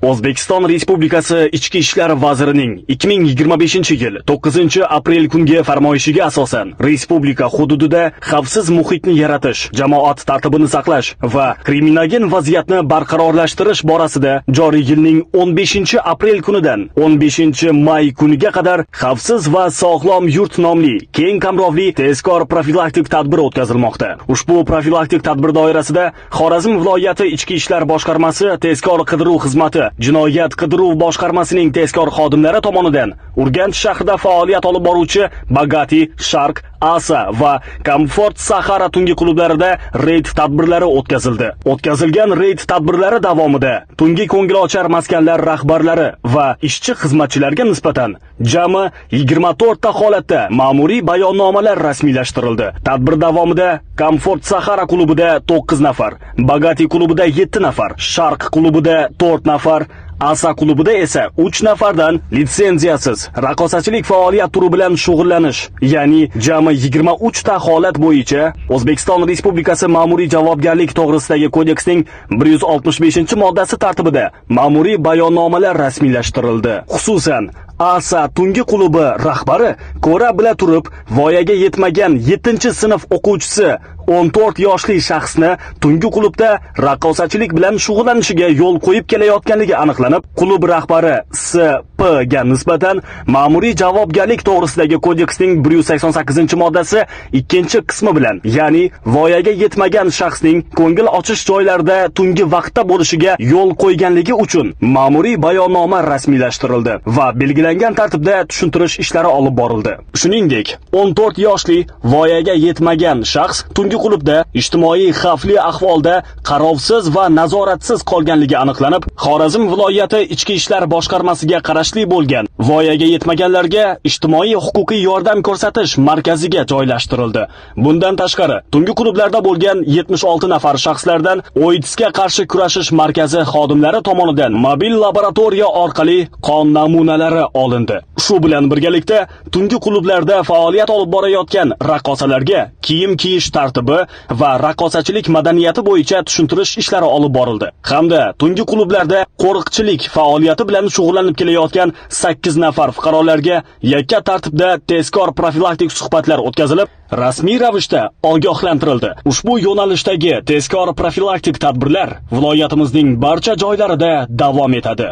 O'zbekiston Respublikasi Ichki ishlar vazirining 2025-yil 9-aprel kungi farmoyishiga asosan respublika hududida xavfsiz muhitni yaratish, jamoat tartibini saqlash va kriminogen vaziyatni barqarorlashtirish borasida joriy yilning 15-aprel kunidan 15-may kuniga qadar xavfsiz va sog'lom yurt nomli keng qamrovli tezkor profilaktik tadbir o'tkazilmoqda. Ushbu profilaktik tadbir doirasida Xorazm viloyati Ichki ishlar boshqarmasi tezkor qidiruv xizmati Jinoyat qidiruv boshqarmasining tezkor xodimlari tomonidan Urganch shahrida faoliyat olib boruvchi Bagati, Shark, Asa va Comfort Sahara tungi klublarida reyd tadbirlari o'tkazildi. O'tkazilgan reyd tadbirlari davomida tungi ko'ngilochar maskanlar rahbarlari va ishchi xizmatchilarga nisbatan jami 24 ta holatda ma'muriy bayonnomalar rasmiylashtirildi. Tadbir davomida Comfort Sahara klubida 9 nafar, Bagati klubida 7 nafar, Shark klubida 4 nafar, Asa klubida esa 3 nafardan litsenziyasiz raqqosachilik faoliyat turi bilan shug'ullanish, ya'ni jami 23 ta holat bo'yicha O'zbekiston Respublikasi ma'muriy javobgarlik to'g'risidagi kodeksning 165-moddasi tartibida ma'muriy bayonnomalar rasmiylashtirildi. Xususan, Asa tungi klubi rahbari ko'ra bila turib voyaga yetmagan 7-sinf o'quvchisi 14 yoshli shaxsni tungi klubda raqqosachilik bilan shug'ullanishiga yo'l qo'yib kelayotganligi aniqlanib, klub rahbari SP ga nisbatan ma'muriy javobgarlik to'g'risidagi kodeksning 188-moddasi 2-qismi bilan, ya'ni voyaga yetmagan shaxsning ko'ngil ochish joylarida tungi vaqtda bo'lishiga yo'l qo'yganligi uchun ma'muriy bayonnoma rasmiylashtirildi va belgilangan tartibda tushuntirish ishlari olib borildi. Shuningdek, 14 yoshli voyaga yetmagan shaxs tungi klubda ijtimoiy xavfli ahvolda qarovsiz va nazoratsiz qolganligi aniqlanib, Xorazm viloyati Ichki ishlar boshqarmasiga qarashli bo'lgan voyaga yetmaganlarga ijtimoiy huquqiy yordam ko'rsatish markaziga joylashtirildi. Bundan tashqari, tungi klublarda bo'lgan 76 nafar shaxslardan OIDSga qarshi kurashish markazi xodimlari tomonidan mobil laboratoriya orqali qon namunalari olindi. Shu bilan birgalikda tungi klublarda faoliyat olib borayotgan raqqosalarga kiyim kiyish tartibi va raqqosachilik madaniyati bo'yicha tushuntirish ishlari olib borildi. Hamda tungi klublarda qo'riqchilik faoliyati bilan shug'ullanib kelayotgan 8 nafar fuqarolarga yakka tartibda tezkor profilaktik suhbatlar o'tkazilib, rasmiy ravishda ogohlantirildi. Ushbu yo'nalishdagi tezkor profilaktik tadbirlar viloyatimizning barcha joylarida davom etadi.